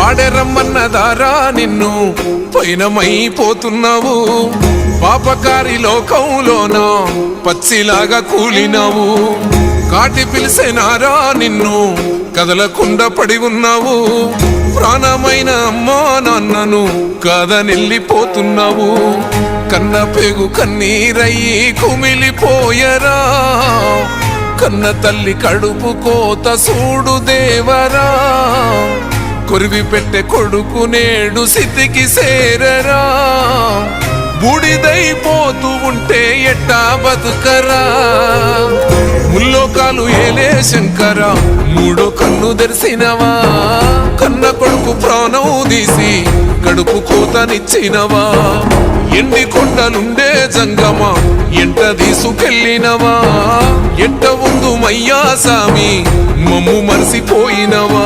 వాడే రమ్మన్నదారా నిన్ను పయనమైపోతున్నావు పాపకారి లోకంలోన పచ్చిలాగా కూలినావు కాటి పిలిసేనారా నిన్ను కదలకుండా పడి ఉన్నావు ప్రాణమైన అమ్మా నాన్నను కాదనెళ్ళిపోతున్నావు కన్న పేగు కన్నీరయ్యి కుమిలిపోయరా కన్న తల్లి కడుపు కోత సూడు దేవరా కొరివి పెట్టే కొడుకు నేడు స్థితికి సేరరా బూడిదైపోతూ ఉంటే ఎట్టా బతుకరా ముల్లోకాలు ఏలే శంకర మూడో కన్ను తెరిసినవా కన్న కొడుకు ప్రాణం తీసి కడుపు కోతనిచ్చినవా ఎండి కొండలుండే జంగమ ఎంట తీసుకెళ్ళినవా ఎంట ఉందు మయ్యా సామి మమ్ము మరిసిపోయినవా